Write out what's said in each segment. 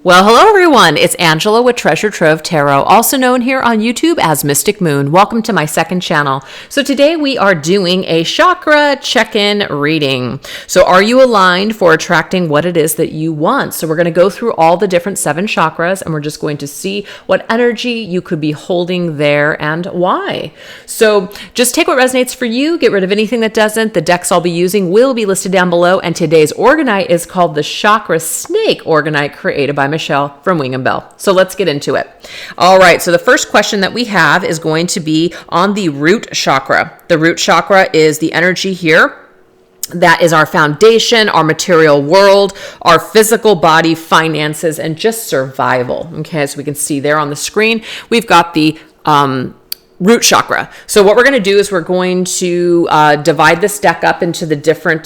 Well, hello everyone. It's Angela with Treasure Trove Tarot, also known here on YouTube as Mystic Moon. Welcome to my second channel. So today we are doing a chakra check-in reading. So are you aligned for attracting what it is that you want? So we're going to go through all the different 7 chakras and we're just going to see what energy you could be holding there and why. So just take what resonates for you, get rid of anything that doesn't. The decks I'll be using will be listed down below, and today's Orgonite is called the Chakra Snake Orgonite, created by Michelle from Wing and Bell. So let's get into it. All right. So the first question that we have is going to be on the root chakra. The root chakra is the energy here. That is our foundation, our material world, our physical body, finances, and just survival. Okay. As we can see there on the screen, we've got the, root chakra. So what we're going to do is we're going to divide this deck up into the different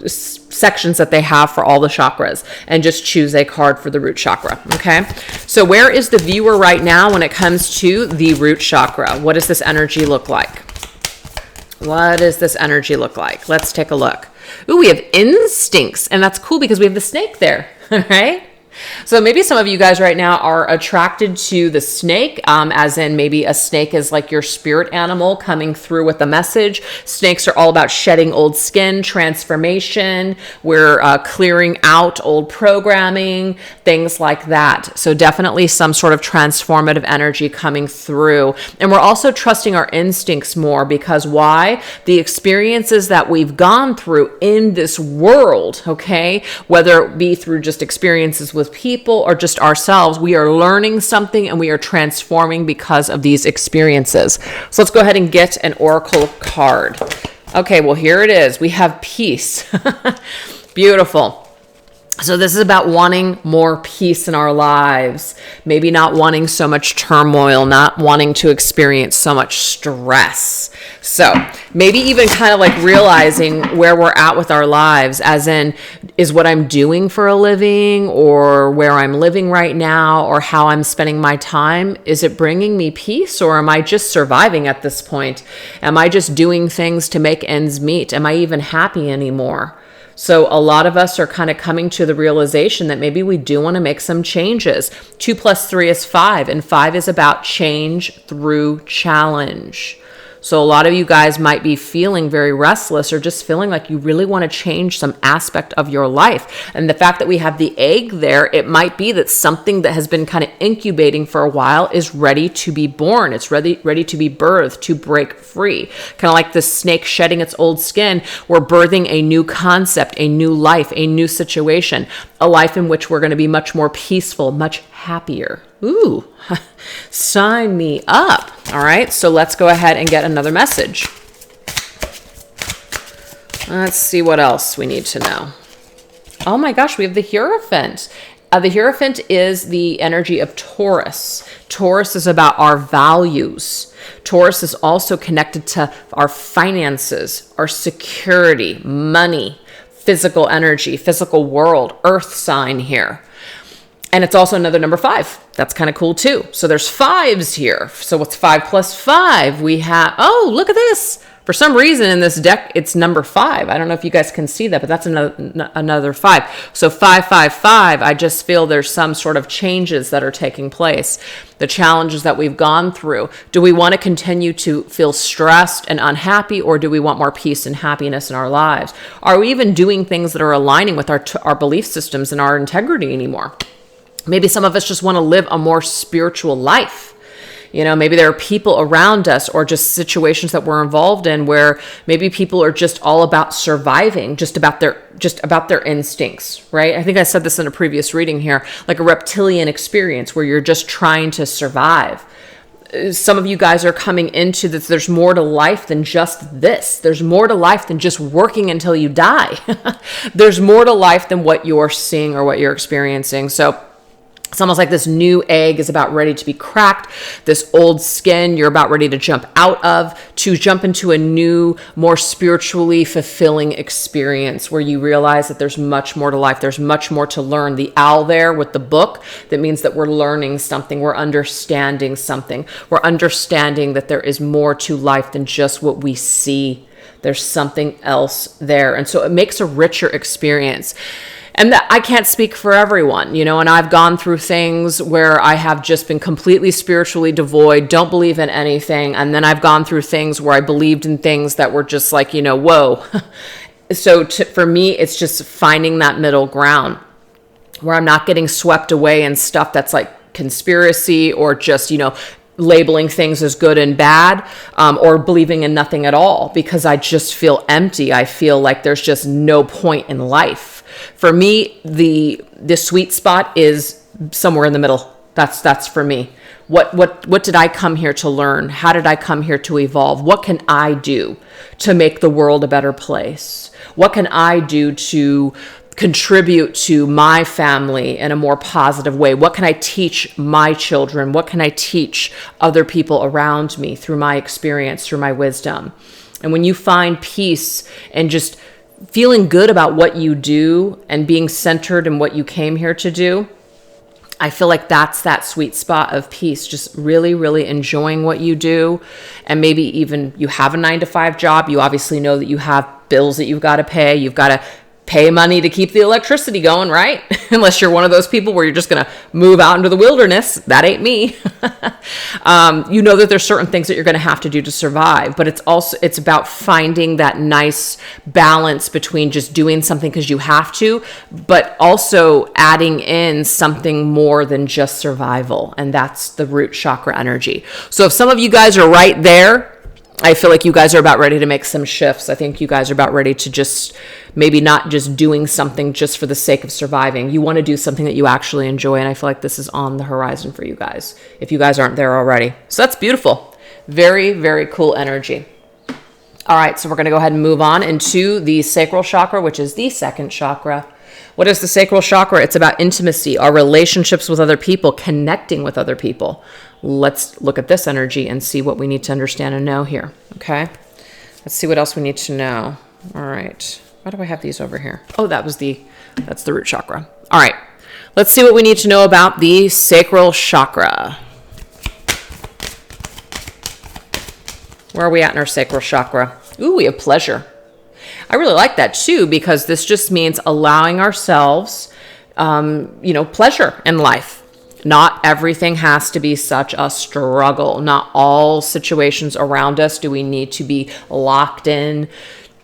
sections that they have for all the chakras and just choose a card for the root chakra. Okay. So where is the viewer right now when it comes to the root chakra? What does this energy look like? What does this energy look like? Let's take a look. Ooh, we have instincts, and that's cool because we have the snake there. All right. So maybe some of you guys right now are attracted to the snake, as in maybe a snake is like your spirit animal coming through with a message. Snakes are all about shedding old skin, transformation. We're clearing out old programming, things like that. So definitely some sort of transformative energy coming through. And we're also trusting our instincts more because why? The experiences that we've gone through in this world, okay, whether it be through just experiences with people or just ourselves, we are learning something and we are transforming because of these experiences. So let's go ahead and get an oracle card. Okay, well, here it is. We have peace. Beautiful. So this is about wanting more peace in our lives, maybe not wanting so much turmoil, not wanting to experience so much stress. So maybe even kind of like realizing where we're at with our lives, as in, is what I'm doing for a living or where I'm living right now or how I'm spending my time, is it bringing me peace, or am I just surviving at this point? Am I just doing things to make ends meet? Am I even happy anymore? So a lot of us are kind of coming to the realization that maybe we do want to make some changes. 2 + 3 is 5, and 5 is about change through challenge. So a lot of you guys might be feeling very restless or just feeling like you really want to change some aspect of your life. And the fact that we have the egg there, it might be that something that has been kind of incubating for a while is ready to be born. It's ready to be birthed, to break free. Kind of like the snake shedding its old skin. We're birthing a new concept, a new life, a new situation, a life in which we're going to be much more peaceful, much happier. Ooh, sign me up. All right, so let's go ahead and get another message. Let's see what else we need to know. Oh my gosh, we have the Hierophant. The Hierophant is the energy of Taurus. Taurus is about our values. Taurus is also connected to our finances, our security, money, physical energy, physical world, earth sign here. And it's also another number 5. That's kind of cool too. So there's 5s here. So what's 5 + 5? We have, oh, look at this. For some reason in this deck, it's number 5. I don't know if you guys can see that, but that's another 5. So 5, 5, 5, I just feel there's some sort of changes that are taking place. The challenges that we've gone through. Do we want to continue to feel stressed and unhappy, or do we want more peace and happiness in our lives? Are we even doing things that are aligning with our belief systems and our integrity anymore? Maybe some of us just want to live a more spiritual life. You know, maybe there are people around us or just situations that we're involved in where maybe people are just all about surviving, just about their instincts, right? I think I said this in a previous reading here, like a reptilian experience where you're just trying to survive. Some of you guys are coming into this. There's more to life than just this. There's more to life than just working until you die. There's more to life than what you're seeing or what you're experiencing. So it's almost like this new egg is about ready to be cracked. This old skin you're about ready to jump out of, to jump into a new, more spiritually fulfilling experience where you realize that there's much more to life. There's much more to learn. The owl there with the book, that means that we're learning something. We're understanding something. We're understanding that there is more to life than just what we see. There's something else there. And so it makes a richer experience. And that I can't speak for everyone, you know, and I've gone through things where I have just been completely spiritually devoid, don't believe in anything. And then I've gone through things where I believed in things that were just like, you know, whoa. So for me, it's just finding that middle ground where I'm not getting swept away in stuff that's like conspiracy or just, you know, labeling things as good and bad, or believing in nothing at all, because I just feel empty. I feel like there's just no point in life. For me, the sweet spot is somewhere in the middle. That's for me. What did I come here to learn? How did I come here to evolve? What can I do to make the world a better place? What can I do to contribute to my family in a more positive way? What can I teach my children? What can I teach other people around me through my experience, through my wisdom? And when you find peace and just feeling good about what you do and being centered in what you came here to do, I feel like that's that sweet spot of peace, just really, really enjoying what you do. And maybe even you have a 9-to-5 job. You obviously know that you have bills that you've got to pay. You've got to pay money to keep the electricity going, right? Unless you're one of those people where you're just going to move out into the wilderness. That ain't me. You know that there's certain things that you're going to have to do to survive, but it's about finding that nice balance between just doing something because you have to, but also adding in something more than just survival. And that's the root chakra energy. So if some of you guys are right there, I feel like you guys are about ready to make some shifts. I think you guys are about ready to just maybe not just doing something just for the sake of surviving. You want to do something that you actually enjoy. And I feel like this is on the horizon for you guys, if you guys aren't there already. So that's beautiful. Very, very cool energy. All right, so we're going to go ahead and move on into the sacral chakra, which is the second chakra. What is the sacral chakra? It's about intimacy, our relationships with other people, connecting with other people. Let's look at this energy and see what we need to understand and know here. Okay. Let's see what else we need to know. All right. Why do I have these over here? Oh, that's the root chakra. All right. Let's see what we need to know about the sacral chakra. Where are we at in our sacral chakra? Ooh, we have pleasure. I really like that too, because this just means allowing ourselves, pleasure in life. Not everything has to be such a struggle. Not all situations around us do we need to be locked in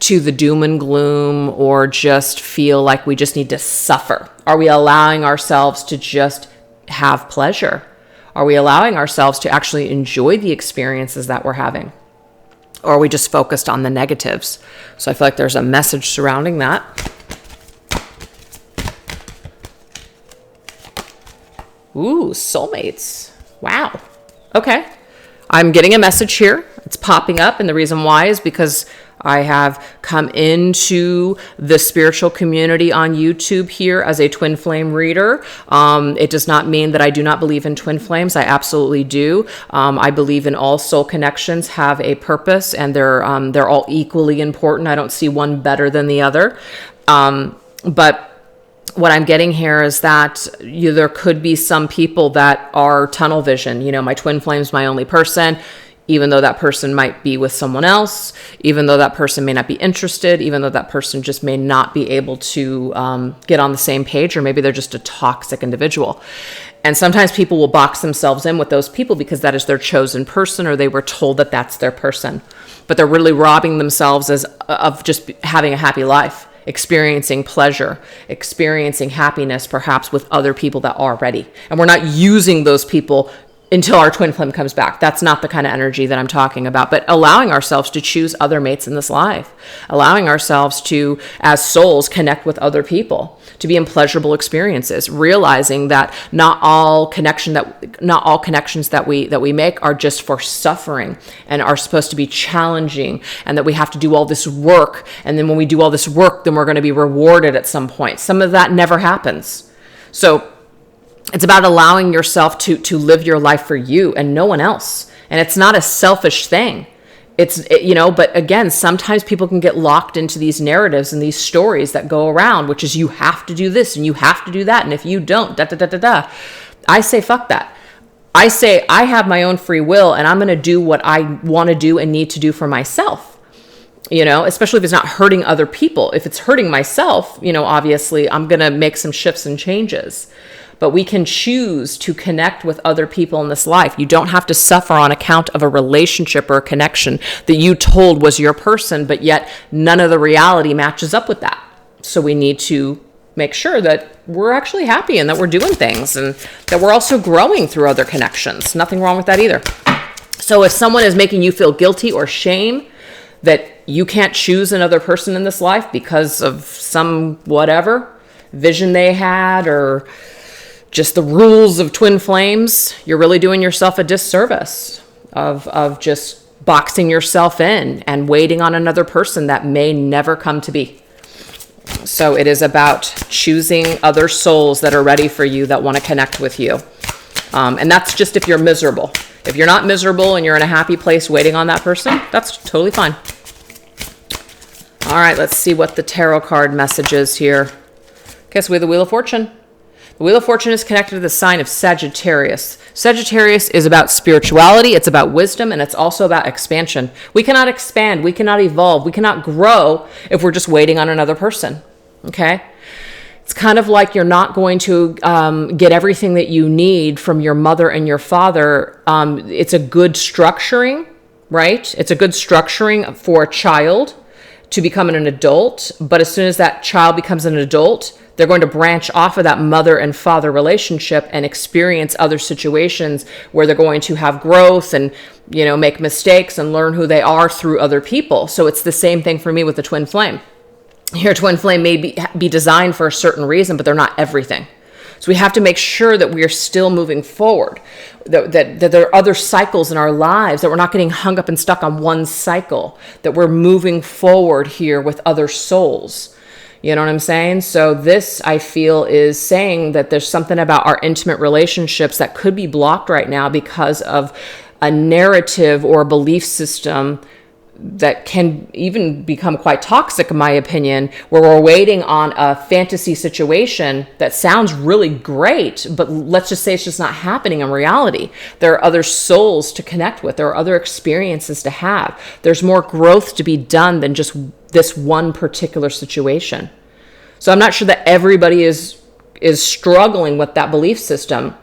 to the doom and gloom or just feel like we just need to suffer. Are we allowing ourselves to just have pleasure? Are we allowing ourselves to actually enjoy the experiences that we're having? Or are we just focused on the negatives? So I feel like there's a message surrounding that. Ooh, soulmates. Wow. Okay. I'm getting a message here. It's popping up. And the reason why is because I have come into the spiritual community on YouTube here as a twin flame reader. It does not mean that I do not believe in twin flames. I absolutely do. I believe in all soul connections have a purpose, and they're all equally important. I don't see one better than the other. But what I'm getting here is that there could be some people that are tunnel vision. You know, my twin flame's my only person, even though that person might be with someone else, even though that person may not be interested, even though that person just may not be able to get on the same page, or maybe they're just a toxic individual. And sometimes people will box themselves in with those people because that is their chosen person, or they were told that that's their person. But they're really robbing themselves of just having a happy life, experiencing pleasure, experiencing happiness, perhaps with other people that are ready. And we're not using those people until our twin flame comes back. That's not the kind of energy that I'm talking about, but allowing ourselves to choose other mates in this life, allowing ourselves to, as souls, connect with other people, to be in pleasurable experiences, realizing that not all connections that we make are just for suffering and are supposed to be challenging, and that we have to do all this work. And then when we do all this work, then we're going to be rewarded at some point. Some of that never happens. So it's about allowing yourself to live your life for you and no one else. And it's not a selfish thing. But again, sometimes people can get locked into these narratives and these stories that go around, which is you have to do this and you have to do that. And if you don't, I say, fuck that. I say, I have my own free will and I'm going to do what I want to do and need to do for myself. especially if it's not hurting other people. If it's hurting myself, obviously I'm going to make some shifts and changes. But we can choose to connect with other people in this life. You don't have to suffer on account of a relationship or a connection that you told was your person, but yet none of the reality matches up with that. So we need to make sure that we're actually happy and that we're doing things and that we're also growing through other connections. Nothing wrong with that either. So if someone is making you feel guilty or shame that you can't choose another person in this life because of some whatever vision they had or just the rules of twin flames, you're really doing yourself a disservice of just boxing yourself in and waiting on another person that may never come to be. So it is about choosing other souls that are ready for you, that want to connect with you. And that's just if you're miserable. If you're not miserable and you're in a happy place waiting on that person, that's totally fine. All right, let's see what the tarot card message is here. Okay, so we have the Wheel of Fortune. The Wheel of Fortune is connected to the sign of Sagittarius. Sagittarius is about spirituality, it's about wisdom, and it's also about expansion. We cannot expand, we cannot evolve, we cannot grow if we're just waiting on another person, okay? It's kind of like you're not going to get everything that you need from your mother and your father. It's a good structuring, right? It's a good structuring for a child to become an adult, but as soon as that child becomes an adult, they're going to branch off of that mother and father relationship and experience other situations where they're going to have growth and, make mistakes and learn who they are through other people. So it's the same thing for me with the twin flame. Your twin flame may be designed for a certain reason, but they're not everything. So we have to make sure that we are still moving forward, that there are other cycles in our lives, that we're not getting hung up and stuck on one cycle, that we're moving forward here with other souls. You know what I'm saying? So this, I feel, is saying that there's something about our intimate relationships that could be blocked right now because of a narrative or a belief system that can even become quite toxic, in my opinion, where we're waiting on a fantasy situation that sounds really great, but let's just say it's just not happening in reality. There are other souls to connect with. There are other experiences to have. There's more growth to be done than just this one particular situation. So I'm not sure that everybody is struggling with that belief system.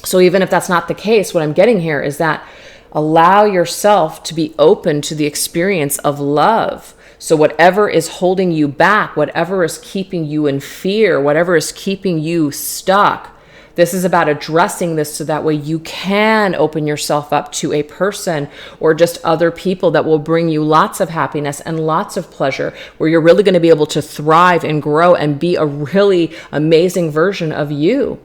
So even if that's not the case, what I'm getting here is that allow yourself to be open to the experience of love. So whatever is holding you back, whatever is keeping you in fear, whatever is keeping you stuck, this is about addressing this so that way you can open yourself up to a person or just other people that will bring you lots of happiness and lots of pleasure, where you're really going to be able to thrive and grow and be a really amazing version of you.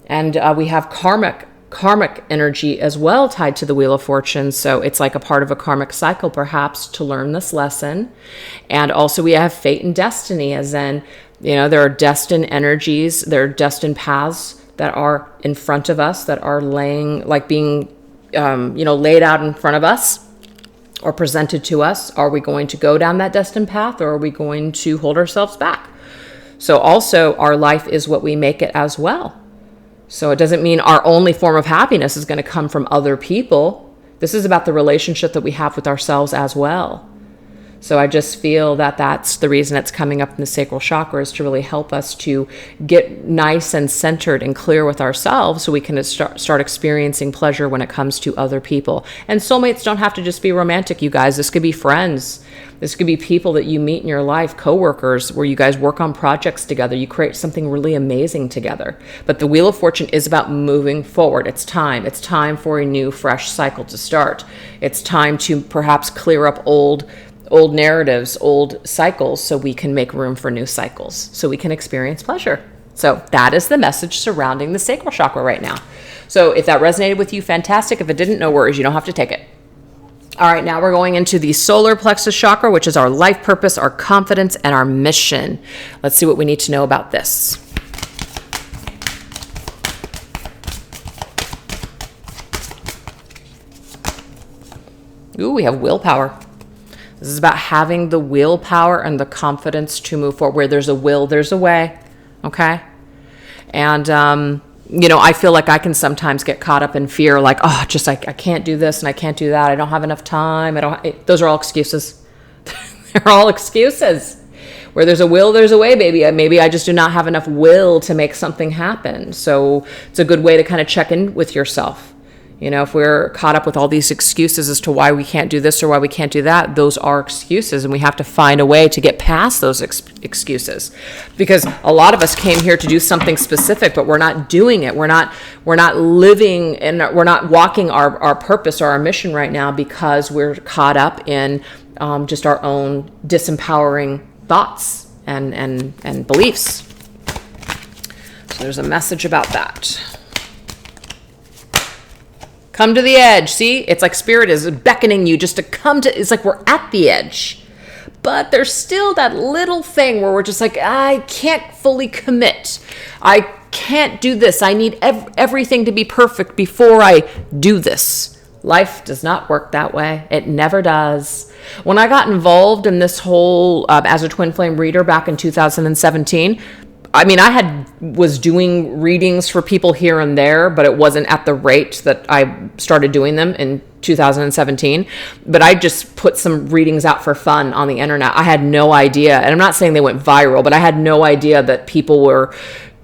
And we have karmic energy as well tied to the Wheel of Fortune. So it's like a part of a karmic cycle, perhaps, to learn this lesson. And also we have fate and destiny, as in, there are destined energies, there are destined paths that are in front of us, that are being laid out in front of us or presented to us. Are we going to go down that destined path, or are we going to hold ourselves back? So also our life is what we make it as well. So it doesn't mean our only form of happiness is going to come from other people. This is about the relationship that we have with ourselves as well. So I just feel that that's the reason it's coming up in the sacral chakra, is to really help us to get nice and centered and clear with ourselves so we can start experiencing pleasure when it comes to other people. And soulmates don't have to just be romantic, you guys. This could be friends. This could be people that you meet in your life, coworkers, where you guys work on projects together. You create something really amazing together. But the Wheel of Fortune is about moving forward. It's time. It's time for a new, fresh cycle to start. It's time to perhaps clear up old narratives, old cycles, so we can make room for new cycles, so we can experience pleasure. So that is the message surrounding the sacral chakra right now. So if that resonated with you, fantastic. If it didn't, no worries. You don't have to take it. All right, now we're going into the solar plexus chakra, which is our life purpose, our confidence, and our mission. Let's see what we need to know about this. Ooh, we have willpower. This is about having the willpower and the confidence to move forward. Where there's a will, there's a way. Okay? And, I feel like I can sometimes get caught up in fear, like, I can't do this and I can't do that. I don't have enough time. Those are all excuses. They're all excuses. Where there's a will, there's a way, baby. Maybe I just do not have enough will to make something happen. So it's a good way to kind of check in with yourself. You know, if we're caught up with all these excuses as to why we can't do this or why we can't do that, those are excuses, and we have to find a way to get past those excuses. Because a lot of us came here to do something specific, but we're not doing it. We're not living, and we're not walking our purpose or our mission right now because we're caught up in just our own disempowering thoughts and beliefs. So there's a message about that. Come to the edge. See, it's like Spirit is beckoning you just to come to, it's like we're at the edge. But there's still that little thing where we're just like, I can't fully commit. I can't do this. I need everything to be perfect before I do this. Life does not work that way. It never does. When I got involved in this whole, as a twin flame reader back in 2017, I mean, was doing readings for people here and there, but it wasn't at the rate that I started doing them in 2017. But I just put some readings out for fun on the internet. I had no idea, and I'm not saying they went viral, but I had no idea that people were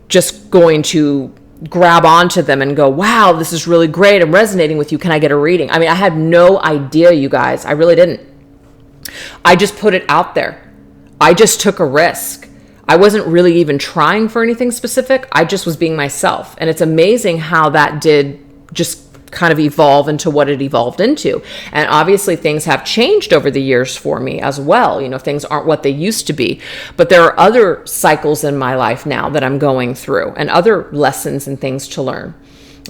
just going to grab onto them and go, wow, this is really great. I'm resonating with you. Can I get a reading? I mean, I had no idea, you guys. I really didn't. I just put it out there. I just took a risk. I wasn't really even trying for anything specific. I just was being myself. And it's amazing how that did just kind of evolve into what it evolved into. And obviously things have changed over the years for me as well. You know, things aren't what they used to be. But there are other cycles in my life now that I'm going through, and other lessons and things to learn,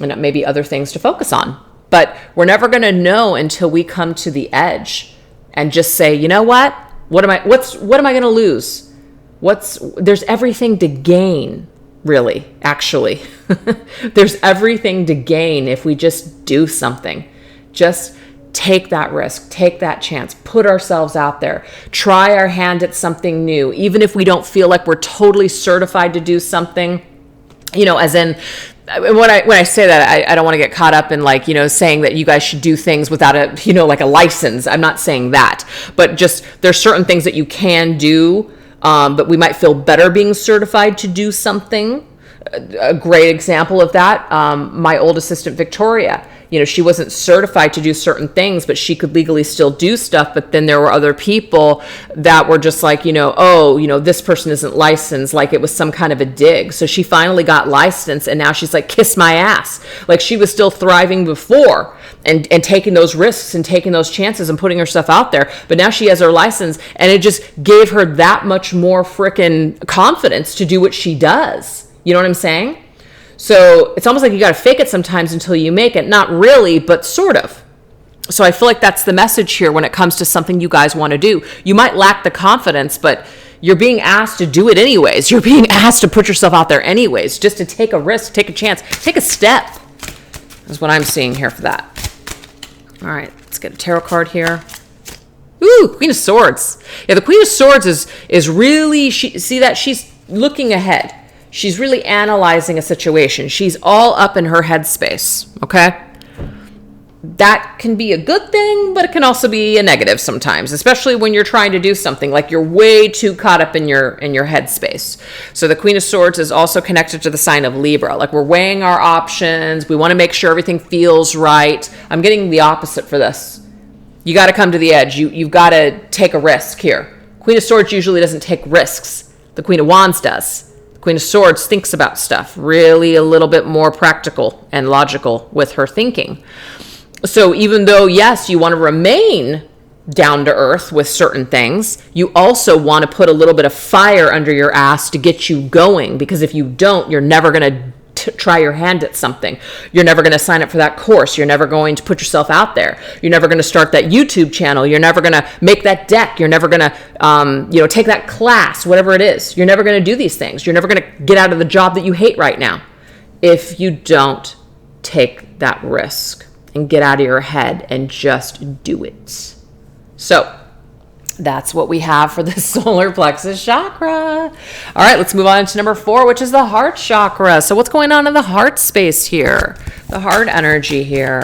and maybe other things to focus on. But we're never going to know until we come to the edge and just say, you know what? What am I going to lose? There's everything to gain, really, actually. There's everything to gain if we just do something. Just take that risk, take that chance, put ourselves out there, try our hand at something new, even if we don't feel like we're totally certified to do something, you know, as in, when I say that, I don't want to get caught up in, like, you know, saying that you guys should do things without a, you know, like a license. I'm not saying that, but just there's certain things that you can do, but we might feel better being certified to do something. A great example of that, my old assistant, Victoria, you know, she wasn't certified to do certain things, but she could legally still do stuff. But then there were other people that were just like, you know, oh, you know, this person isn't licensed, like it was some kind of a dig. So she finally got licensed, and now she's like, kiss my ass. Like, she was still thriving before and taking those risks and taking those chances and putting herself out there. But now she has her license, and it just gave her that much more freaking confidence to do what she does. You know what I'm saying? So it's almost like you got to fake it sometimes until you make it. Not really, but sort of. So I feel like that's the message here when it comes to something you guys want to do. You might lack the confidence, but you're being asked to do it anyways. You're being asked to put yourself out there anyways, just to take a risk, take a chance, take a step. That's what I'm seeing here for that. All right, let's get a tarot card here. Ooh, Queen of Swords. Yeah, the Queen of Swords is really, see that? She's looking ahead. She's really analyzing a situation. She's all up in her headspace, okay? That can be a good thing, but it can also be a negative sometimes, especially when you're trying to do something, like you're way too caught up in your headspace. So the Queen of Swords is also connected to the sign of Libra. Like, we're weighing our options. We want to make sure everything feels right. I'm getting the opposite for this. You got to come to the edge. You've got to take a risk here. Queen of Swords usually doesn't take risks. The Queen of Wands does. Queen of Swords thinks about stuff, really a little bit more practical and logical with her thinking. So even though, yes, you want to remain down to earth with certain things, you also want to put a little bit of fire under your ass to get you going, because if you don't, you're never going to try your hand at something. You're never going to sign up for that course. You're never going to put yourself out there. You're never going to start that YouTube channel. You're never going to make that deck. You're never going to, take that class, whatever it is. You're never going to do these things. You're never going to get out of the job that you hate right now if you don't take that risk and get out of your head and just do it. So that's what we have for the solar plexus chakra. All right, let's move on to number 4, which is the heart chakra. So what's going on in the heart space here? The heart energy here.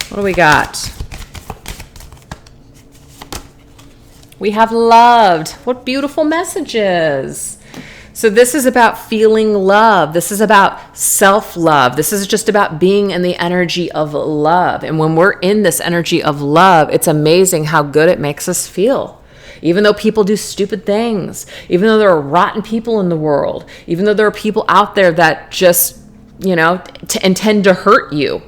What do we got? We have loved. What beautiful messages. So this is about feeling love. This is about self-love. This is just about being in the energy of love. And when we're in this energy of love, it's amazing how good it makes us feel. Even though people do stupid things, even though there are rotten people in the world, even though there are people out there that just, intend to hurt you,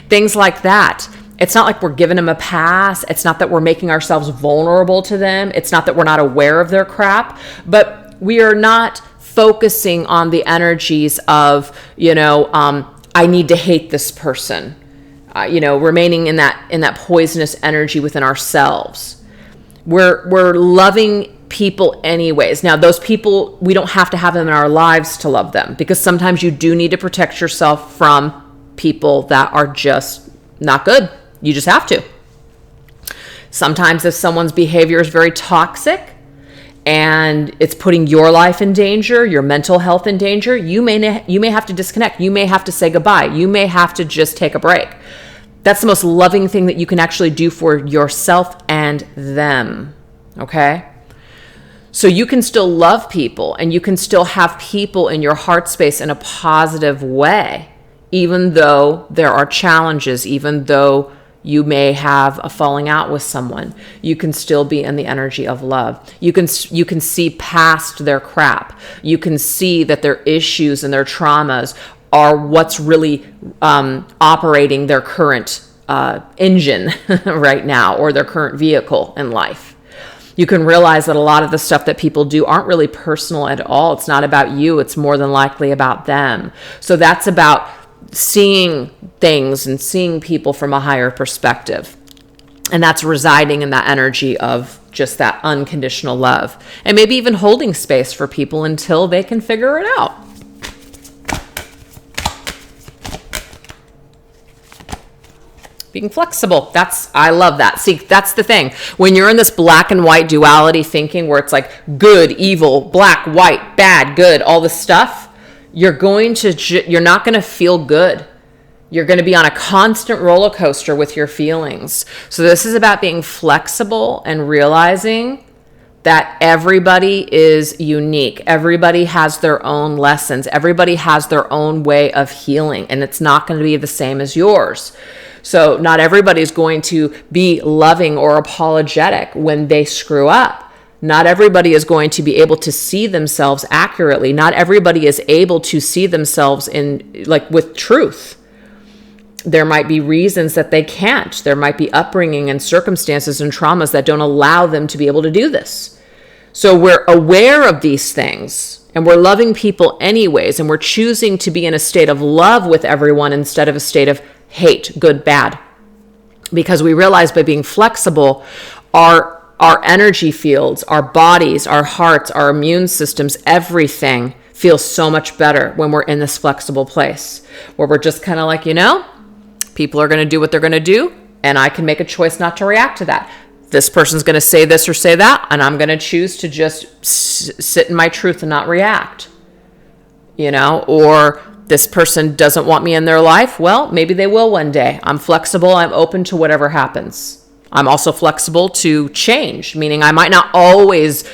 things like that. It's not like we're giving them a pass. It's not that we're making ourselves vulnerable to them. It's not that we're not aware of their crap, but we are not focusing on the energies of, I need to hate this person, remaining in that poisonous energy within ourselves. We're loving people anyways. Now, those people, we don't have to have them in our lives to love them, because sometimes you do need to protect yourself from people that are just not good. You just have to. Sometimes if someone's behavior is very toxic, and it's putting your life in danger, your mental health in danger, you may have to disconnect. You may have to say goodbye. You may have to just take a break. That's the most loving thing that you can actually do for yourself and them, okay? So you can still love people, and you can still have people in your heart space in a positive way, even though there are challenges, even though you may have a falling out with someone. You can still be in the energy of love. You can see past their crap. You can see that their issues and their traumas are what's really operating their current engine right now, or their current vehicle in life. You can realize that a lot of the stuff that people do aren't really personal at all. It's not about you. It's more than likely about them. So that's about seeing things and seeing people from a higher perspective. And that's residing in that energy of just that unconditional love. And maybe even holding space for people until they can figure it out. Being flexible. I love that. See, that's the thing. When you're in this black and white duality thinking, where it's like good, evil, black, white, bad, good, all this stuff, you're not going to feel good. You're going to be on a constant roller coaster with your feelings. So this is about being flexible and realizing that everybody is unique. Everybody has their own lessons. Everybody has their own way of healing, and it's not going to be the same as yours. So not everybody's going to be loving or apologetic when they screw up. Not everybody is going to be able to see themselves accurately. Not everybody is able to see themselves with truth. There might be reasons that they can't. There might be upbringing and circumstances and traumas that don't allow them to be able to do this. So we're aware of these things, and we're loving people anyways, and we're choosing to be in a state of love with everyone instead of a state of hate, good, bad. Because we realize by being flexible, our energy fields, our bodies, our hearts, our immune systems, everything feels so much better when we're in this flexible place where we're just kind of like, people are going to do what they're going to do, and I can make a choice not to react to that. This person's going to say this or say that, and I'm going to choose to just sit in my truth and not react. Or this person doesn't want me in their life. Well, maybe they will one day. I'm flexible. I'm open to whatever happens. I'm also flexible to change, meaning I might not always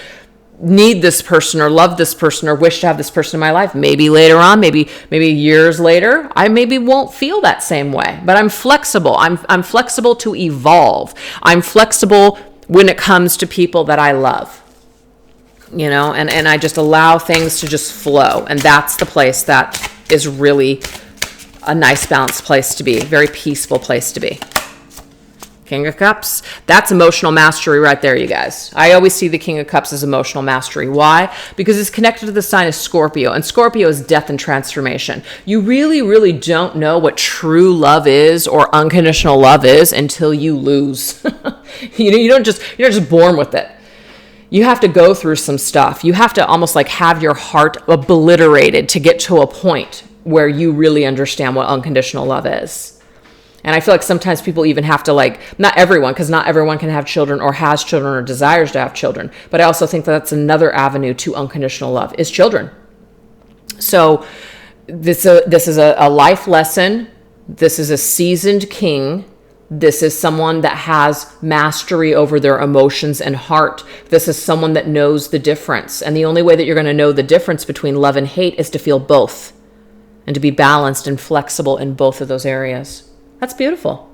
need this person or love this person or wish to have this person in my life. Maybe later on, maybe years later, I maybe won't feel that same way. But I'm flexible. I'm flexible to evolve. I'm flexible when it comes to people that I love. And I just allow things to just flow. And that's the place that is really a nice balanced place to be, a very peaceful place to be. King of Cups, that's emotional mastery right there, you guys. I always see the King of Cups as emotional mastery. Why? Because it's connected to the sign of Scorpio, and Scorpio is death and transformation. You really, really don't know what true love is or unconditional love is until you lose. You're not just born with it. You have to go through some stuff. You have to almost like have your heart obliterated to get to a point where you really understand what unconditional love is. And I feel like sometimes people even have to not everyone, because not everyone can have children or has children or desires to have children. But I also think that's another avenue to unconditional love is children. So this is a life lesson. This is a seasoned king This is someone that has mastery over their emotions and heart. This is someone that knows the difference. And the only way that you're going to know the difference between love and hate is to feel both and to be balanced and flexible in both of those areas. That's beautiful.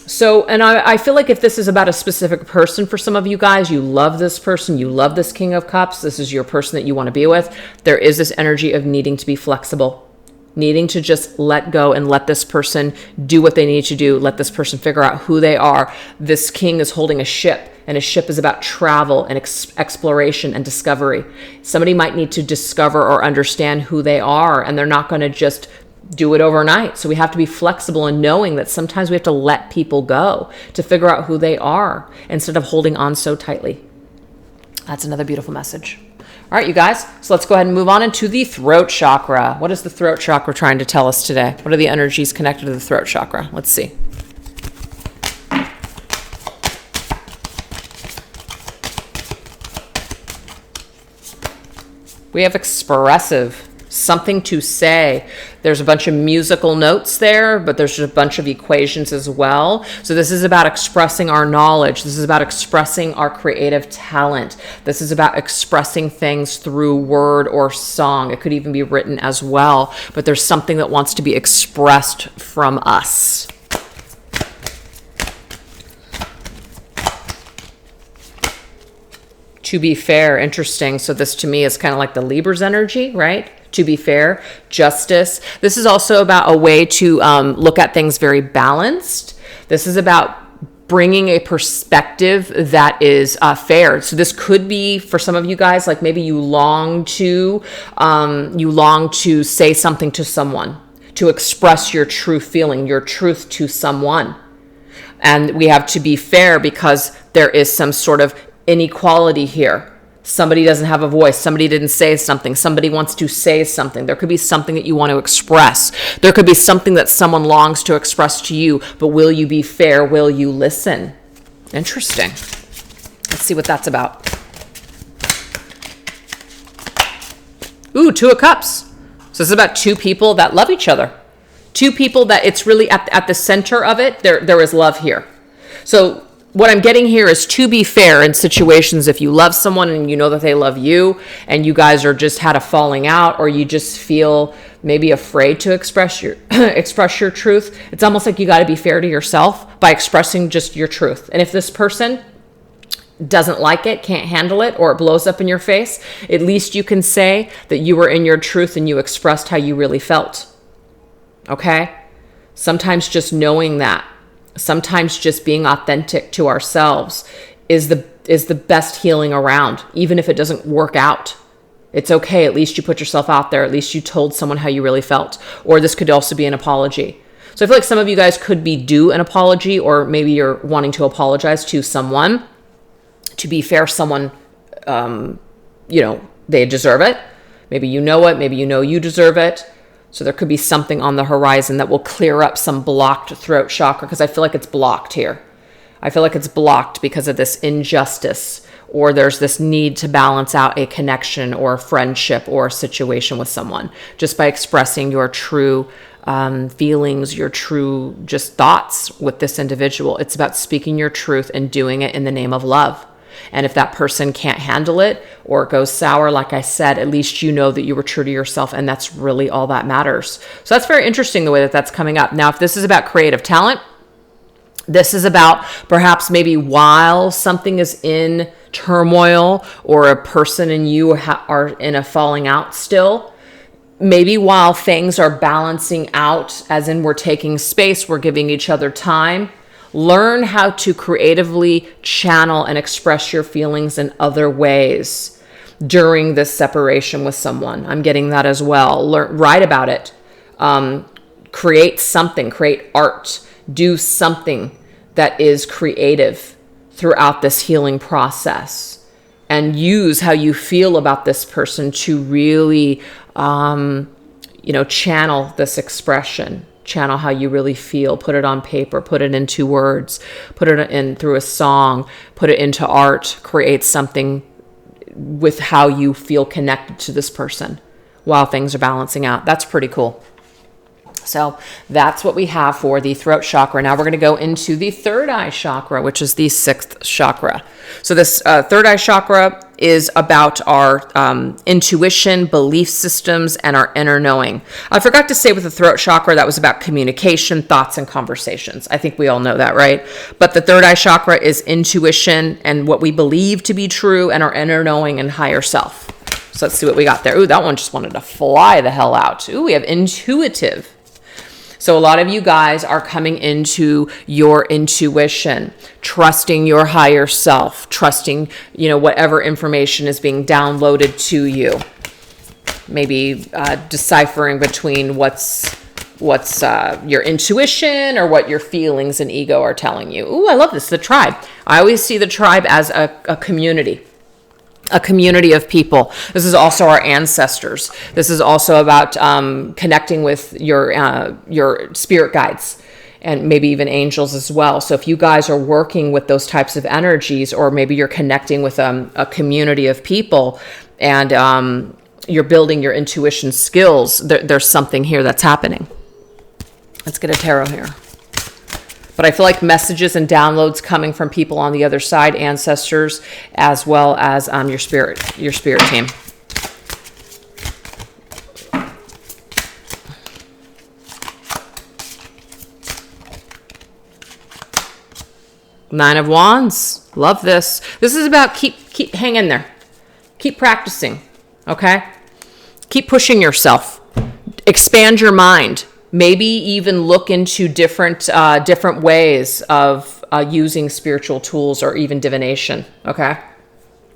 So, and I feel like if this is about a specific person for some of you guys, you love this person, you love this King of Cups, this is your person that you want to be with, there is this energy of needing to be flexible, needing to just let go and let this person do what they need to do, let this person figure out who they are. This king is holding a ship, and a ship is about travel and exploration and discovery. Somebody might need to discover or understand who they are, and they're not going to just do it overnight. So we have to be flexible in knowing that sometimes we have to let people go to figure out who they are instead of holding on so tightly. That's another beautiful message. All right, you guys, so let's go ahead and move on into the throat chakra. What is the throat chakra trying to tell us today? What are the energies connected to the throat chakra? Let's see. We have expressive, something to say. There's a bunch of musical notes there, but there's a bunch of equations as well. So this is about expressing our knowledge. This is about expressing our creative talent. This is about expressing things through word or song. It could even be written as well, but there's something that wants to be expressed from us. To be fair, interesting. So this to me is kind of like the Libra's energy, right? To be fair, justice. This is also about a way to look at things very balanced. This is about bringing a perspective that is fair. So this could be for some of you guys, like maybe you long to say something to someone, to express your true feeling, your truth to someone. And we have to be fair because there is some sort of inequality here. Somebody doesn't have a voice. Somebody didn't say something. Somebody wants to say something. There could be something that you want to express. There could be something that someone longs to express to you, but will you be fair? Will you listen? Interesting. Let's see what that's about. Ooh, Two of Cups. So this is about two people that love each other. Two people that it's really at the center of it. There is love here. So what I'm getting here is to be fair in situations. If you love someone and you know that they love you and you guys are just had a falling out, or you just feel maybe afraid to express your truth, it's almost like you got to be fair to yourself by expressing just your truth. And if this person doesn't like it, can't handle it, or it blows up in your face, at least you can say that you were in your truth and you expressed how you really felt. Okay? Sometimes just knowing that, sometimes just being authentic to ourselves is the best healing around, even if it doesn't work out. It's okay. At least you put yourself out there. At least you told someone how you really felt. Or this could also be an apology. So I feel like some of you guys could be due an apology, or maybe you're wanting to apologize to someone. To be fair, someone, they deserve it. Maybe you know it. Maybe you know you deserve it. So there could be something on the horizon that will clear up some blocked throat chakra, because I feel like it's blocked here. I feel like it's blocked because of this injustice, or there's this need to balance out a connection or a friendship or a situation with someone just by expressing your true feelings, your true just thoughts with this individual. It's about speaking your truth and doing it in the name of love. And if that person can't handle it or it goes sour, like I said, at least you know that you were true to yourself, and that's really all that matters. So that's very interesting the way that that's coming up. Now, if this is about creative talent, this is about perhaps maybe while something is in turmoil or a person and you are in a falling out still, maybe while things are balancing out, as in we're taking space, we're giving each other time, learn how to creatively channel and express your feelings in other ways during this separation with someone. I'm getting that as well. Write about it. Create something, create art, do something that is creative throughout this healing process, and use how you feel about this person to really, channel this expression. Channel how you really feel, put it on paper, put it into words, put it in through a song, put it into art, create something with how you feel connected to this person while things are balancing out. That's pretty cool. So that's what we have for the throat chakra. Now we're going to go into the third eye chakra, which is the sixth chakra. So this third eye chakra is about our intuition, belief systems, and our inner knowing. I forgot to say with the throat chakra, that was about communication, thoughts, and conversations. I think we all know that, right? But the third eye chakra is intuition and what we believe to be true, and our inner knowing and higher self. So let's see what we got there. Ooh, that one just wanted to fly the hell out. Ooh, we have intuitive. So a lot of you guys are coming into your intuition, trusting your higher self, trusting, whatever information is being downloaded to you. Maybe deciphering between what's your intuition or what your feelings and ego are telling you. Ooh, I love this, the tribe. I always see the tribe as a community. A community of people. This is also our ancestors. This is also about connecting with your spirit guides and maybe even angels as well. So if you guys are working with those types of energies, or maybe you're connecting with a community of people and you're building your intuition skills, there's something here that's happening. Let's get a tarot here. But I feel like messages and downloads coming from people on the other side, ancestors, as well as your spirit team. Nine of Wands. Love this. This is about keep hang in there. Keep practicing. Okay? Keep pushing yourself. Expand your mind. Maybe even look into different ways of using spiritual tools or even divination, okay?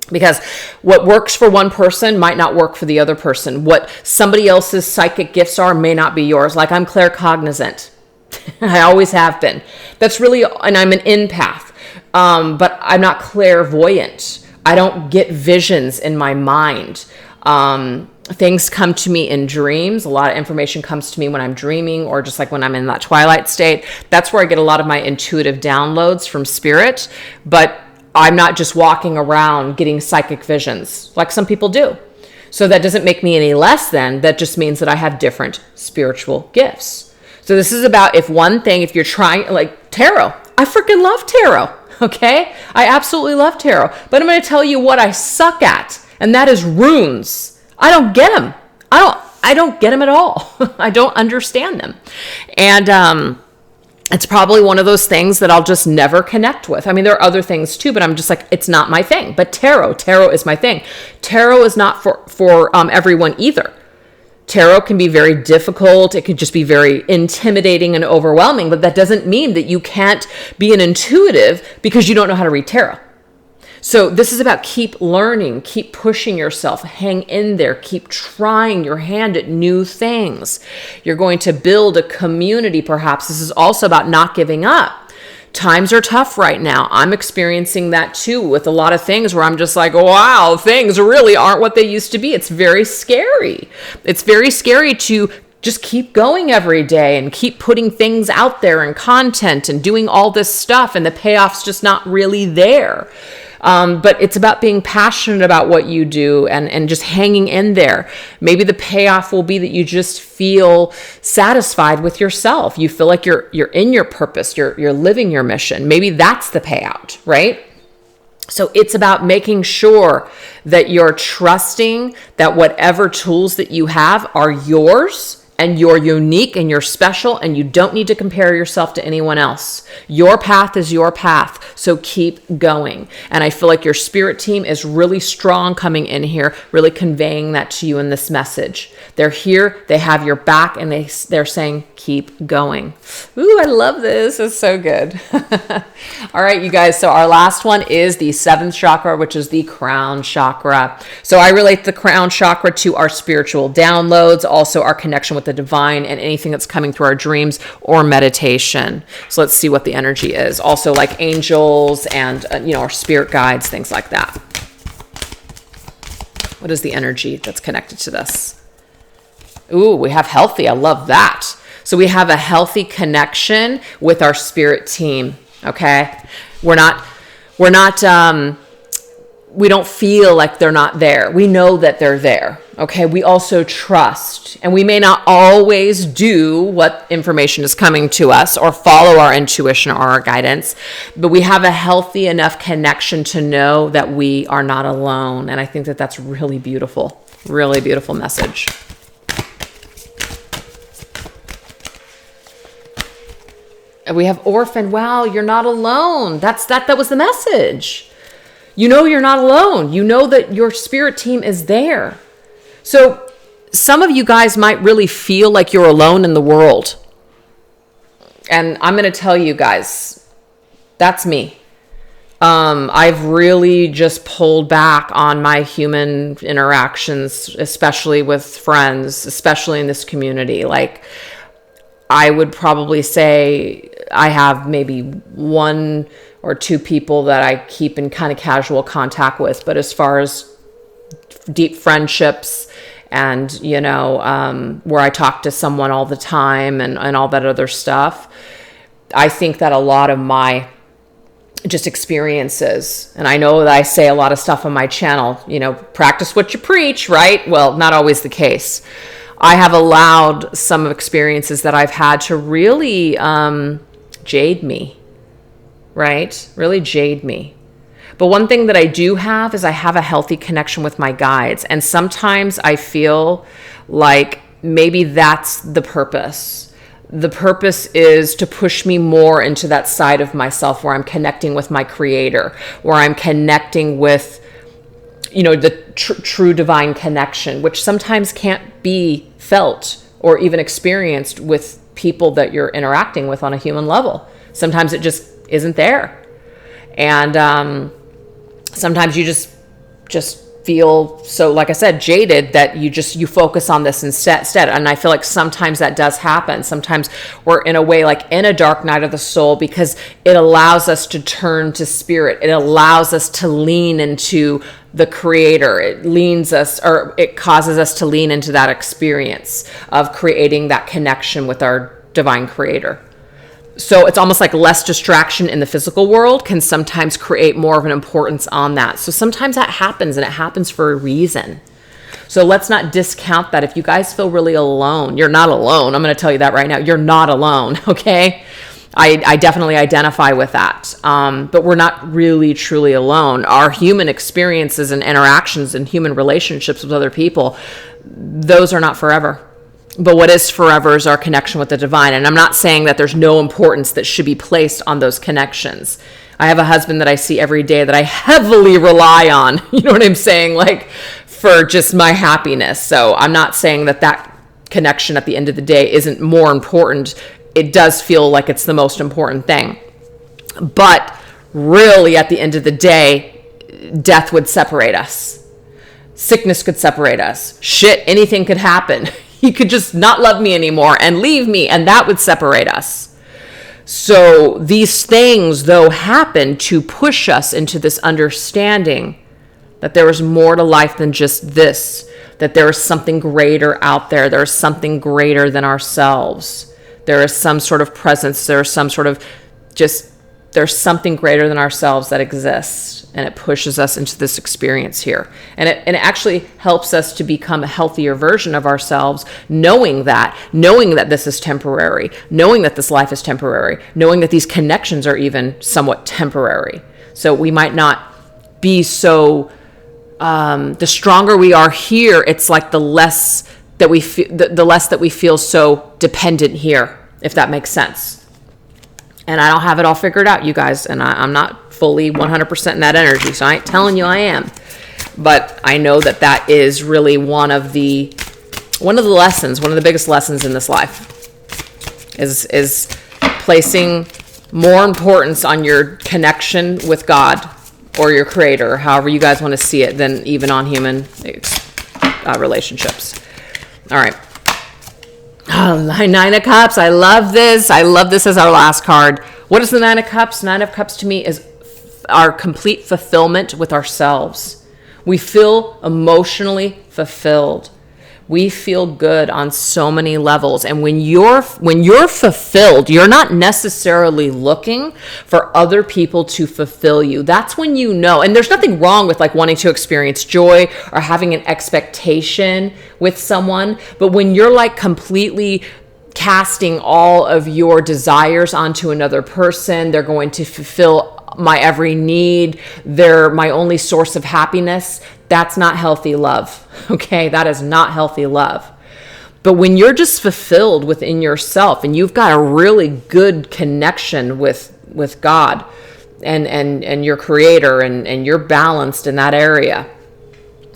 Because what works for one person might not work for the other person. What somebody else's psychic gifts are may not be yours. Like, I'm claircognizant. I always have been. That's really, and I'm an empath, but I'm not clairvoyant. I don't get visions in my mind. Things come to me in dreams. A lot of information comes to me when I'm dreaming, or just like when I'm in that twilight state. That's where I get a lot of my intuitive downloads from spirit. But I'm not just walking around getting psychic visions like some people do. So that doesn't make me any less than. That just means that I have different spiritual gifts. So this is about if you're trying, like tarot. I freaking love tarot. Okay? I absolutely love tarot. But I'm going to tell you what I suck at, and that is runes. I don't get them. I don't get them at all. I don't understand them. And it's probably one of those things that I'll just never connect with. I mean, there are other things too, but I'm just like, it's not my thing. But tarot is my thing. Tarot is not for everyone either. Tarot can be very difficult. It could just be very intimidating and overwhelming, but that doesn't mean that you can't be an intuitive because you don't know how to read tarot. So this is about keep learning, keep pushing yourself, hang in there, keep trying your hand at new things. You're going to build a community, perhaps. This is also about not giving up. Times are tough right now. I'm experiencing that too with a lot of things where I'm just like, wow, things really aren't what they used to be. It's very scary. It's very scary to just keep going every day and keep putting things out there and content and doing all this stuff, and the payoff's just not really there. But it's about being passionate about what you do and just hanging in there. Maybe the payoff will be that you just feel satisfied with yourself. You feel like you're in your purpose. You're living your mission. Maybe that's the payout, right? So it's about making sure that you're trusting that whatever tools that you have are yours, and you're unique and you're special, and you don't need to compare yourself to anyone else. Your path is your path, so keep going. And I feel like your spirit team is really strong coming in here, really conveying that to you in this message. They're here, they have your back, and they're saying, keep going. Ooh, I love this. It's so good. All right, you guys. So our last one is the seventh chakra, which is the crown chakra. So I relate the crown chakra to our spiritual downloads, also our connection with the divine, and anything that's coming through our dreams or meditation. So let's see what the energy is. Also like angels and, our spirit guides, things like that. What is the energy that's connected to this? Ooh, we have healthy. I love that. So we have a healthy connection with our spirit team. Okay. We're not we don't feel like they're not there. We know that they're there. Okay. We also trust, and we may not always do what information is coming to us or follow our intuition or our guidance, but we have a healthy enough connection to know that we are not alone. And I think that that's really beautiful message. And we have orphan. Wow. You're not alone. That was the message. You know you're not alone. You know that your spirit team is there. So some of you guys might really feel like you're alone in the world. And I'm going to tell you guys, that's me. I've really just pulled back on my human interactions, especially with friends, especially in this community. Like, I would probably say I have maybe 1 or 2 people that I keep in kind of casual contact with. But as far as deep friendships and, where I talk to someone all the time and all that other stuff, I think that a lot of my just experiences, and I know that I say a lot of stuff on my channel, practice what you preach, right? Well, not always the case. I have allowed some experiences that I've had to really jade me. Right? Really jade me. But one thing that I do have is I have a healthy connection with my guides. And sometimes I feel like maybe that's the purpose. The purpose is to push me more into that side of myself where I'm connecting with my creator, where I'm connecting with, the true divine connection, which sometimes can't be felt or even experienced with people that you're interacting with on a human level. Sometimes it just isn't there. And sometimes you just feel so, like I said, jaded that you focus on this instead. And I feel like sometimes that does happen. Sometimes we're in a way like in a dark night of the soul because it allows us to turn to spirit. It allows us to lean into the creator. It causes us to lean into that experience of creating that connection with our divine creator. So it's almost like less distraction in the physical world can sometimes create more of an importance on that. So sometimes that happens, and it happens for a reason. So let's not discount that. If you guys feel really alone, you're not alone. I'm going to tell you that right now. You're not alone, okay? I definitely identify with that. But we're not really truly alone. Our human experiences and interactions and human relationships with other people, those are not forever. But what is forever is our connection with the divine. And I'm not saying that there's no importance that should be placed on those connections. I have a husband that I see every day that I heavily rely on, you know what I'm saying? Like, for just my happiness. So I'm not saying that connection at the end of the day isn't more important. It does feel like it's the most important thing. But really, at the end of the day, death would separate us. Sickness could separate us. Anything could happen. He could just not love me anymore and leave me, and that would separate us. So these things, though, happen to push us into this understanding that there is more to life than just this, that there is something greater out there. There is something greater than ourselves. There is some sort of presence. There's something greater than ourselves that exists, and it pushes us into this experience here. And it actually helps us to become a healthier version of ourselves, knowing that this is temporary, knowing that this life is temporary, knowing that these connections are even somewhat temporary. So we might not be so, the stronger we are here, it's like the less that we feel, the less that we feel so dependent here, if that makes sense. And I don't have it all figured out, you guys, and I'm not fully 100% in that energy, so I ain't telling you I am. But I know that is really one of the lessons, one of the biggest lessons in this life, is placing more importance on your connection with God or your creator, however you guys want to see it, than even on human relationships. All right. Oh, Nine of Cups. I love this. I love this as our last card. What is the Nine of Cups? Nine of Cups to me is our complete fulfillment with ourselves. We feel emotionally fulfilled. We feel good on so many levels. And when you're fulfilled, you're not necessarily looking for other people to fulfill you. That's when you know. And there's nothing wrong with like wanting to experience joy or having an expectation with someone. But when you're like completely casting all of your desires onto another person, they're going to fulfill my every need, they're my only source of happiness, that's not healthy love. Okay, that is not healthy love. But when you're just fulfilled within yourself and you've got a really good connection with God and your creator, and you're balanced in that area,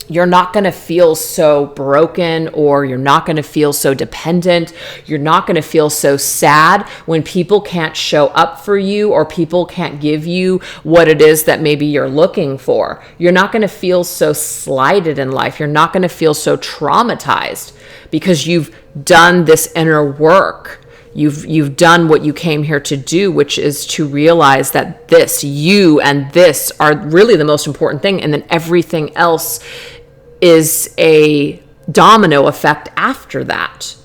you're not going to feel so broken, or you're not going to feel so dependent. You're not going to feel so sad when people can't show up for you, or people can't give you what it is that maybe you're looking for. You're not going to feel so slighted in life. You're not going to feel so traumatized because you've done this inner work. You've done what you came here to do, which is to realize that you and this are really the most important thing. And then everything else is a domino effect after that.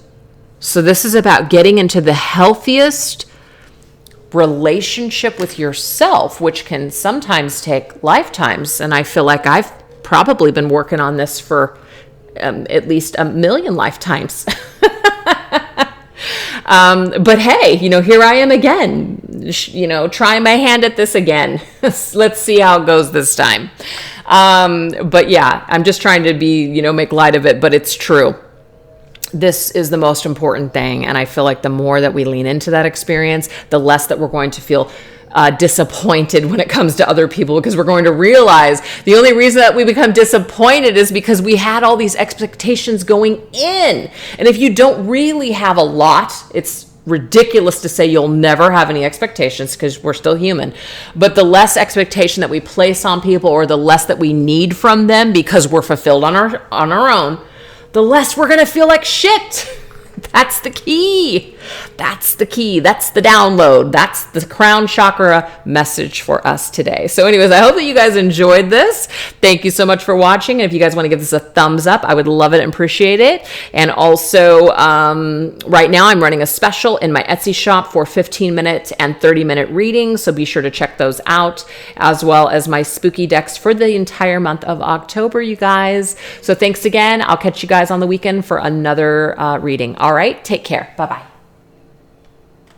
So this is about getting into the healthiest relationship with yourself, which can sometimes take lifetimes. And I feel like I've probably been working on this for at least 1 million lifetimes. But hey, here I am again, trying my hand at this again. Let's see how it goes this time. But yeah, I'm just trying to make light of it, but it's true. This is the most important thing. And I feel like the more that we lean into that experience, the less that we're going to feel disappointed when it comes to other people, because we're going to realize the only reason that we become disappointed is because we had all these expectations going in. And if you don't really have a lot, it's ridiculous to say you'll never have any expectations, because we're still human. But the less expectation that we place on people, or the less that we need from them because we're fulfilled on our own, the less we're going to feel like shit. That's the key. That's the key. That's the download. That's the crown chakra message for us today. So anyways, I hope that you guys enjoyed this. Thank you so much for watching. And if you guys want to give this a thumbs up, I would love it and appreciate it. And also, right now I'm running a special in my Etsy shop for 15-minute and 30-minute readings. So be sure to check those out, as well as my spooky decks for the entire month of October, you guys. So thanks again. I'll catch you guys on the weekend for another reading. All right, take care. Bye-bye.